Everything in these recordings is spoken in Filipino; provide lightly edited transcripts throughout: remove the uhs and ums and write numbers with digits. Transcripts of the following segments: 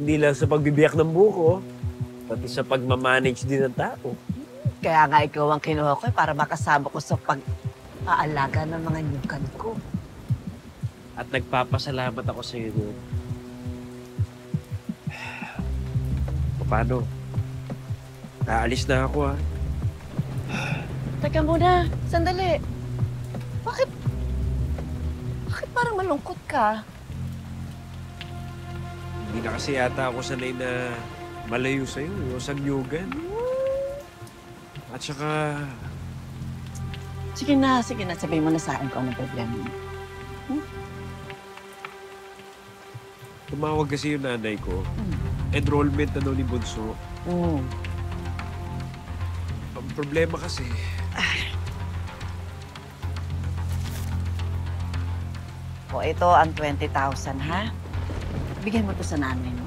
Hindi lang sa pagbibiyak ng buko, pati sa pagmamanage din ng tao. Kaya nga ikaw ang kinuha ko para makasama ko sa pag-aalaga ng mga nyugan ko. At nagpapasalamat ako sa iyo doon. Paano? Aalis na ako, ha? Teka muna, sandali. Bakit parang malungkot ka? Hindi na kasi yata ako sanay na malayo sa'yo, yung sangyugan. At saka, Sige na, sabihin mo na sa akin kung anong problema mo. tumawag kasi yung nanay ko. Hmm. Enrollment na daw ni Bunso. Mm. Ang problema kasi, O ito ang 20,000, ha? Bigyan mo to sa nanay mo.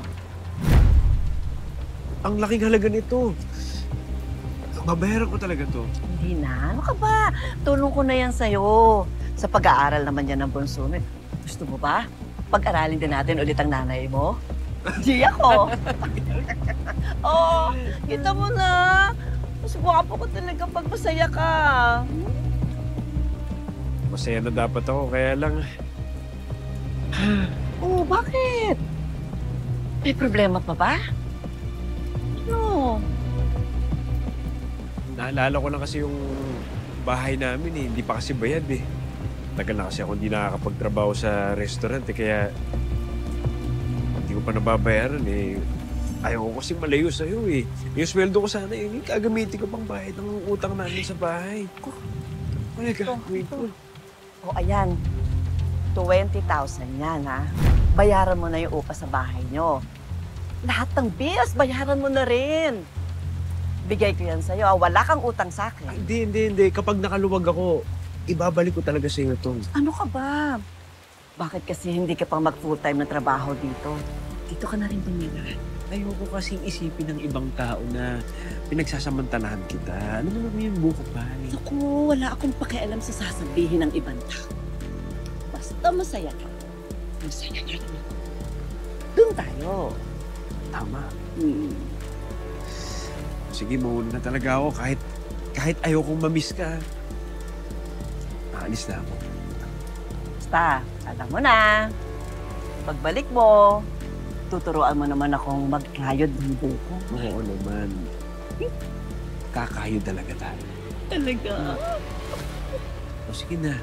ang laking halaga nito. Babayaran ko talaga to. Hindi na. Ano ka ba? Tulong ko na yan sa'yo. Sa pag-aaral naman yan ng bunso. Gusto mo ba? Pag-aralin din natin ulit ang nanay mo? Di ako. Oh, kita mo na. Mas gwapo ko talaga pag masaya ka. Masaya na dapat ako, kaya lang, Oh, bakit? May problema pa ba? Ano? naalala ko lang kasi yung bahay namin eh. Hindi pa kasi bayad eh. Tagal na kasi ako hindi nakakapagtrabaho sa restaurant eh, kaya hindi ko pa nababayaran eh. Ayaw ko kasi malayo sa'yo eh. Yung sweldo ko sana yun, gagamitin ko pang bayad ng utang namin sa bahay. Kaya gagawin ko. O, ayan. 20,000 yan, ha? Bayaran mo na yung upa sa bahay nyo. Lahat ng bills, bayaran mo na rin. Bigay ko yan sa'yo. Wala kang utang sa akin. Hindi. Kapag nakaluwag ako, ibabalik ko talaga sa iyo ito. Ano ka ba? Bakit kasi hindi ka pang mag-full-time na trabaho dito? Dito ka na rin tumira. Ayoko kasing isipin ng ibang tao na pinagsasamantalahan kita. Ano naman yung buko pa? Naku, wala akong pakialam sa sasabihin ng ibang tao. Basta masaya ka. Masaya ka naman. Doon tayo. Tama. Hmm. Sige, mauna na talaga ako kahit ayokong mamiss ka. Aalis na ako. Basta, alam mo na. Pagbalik mo, tuturuan mo naman akong magkayod ng buko. Oo naman. Kakayo talaga tayo. Talaga? O sige na.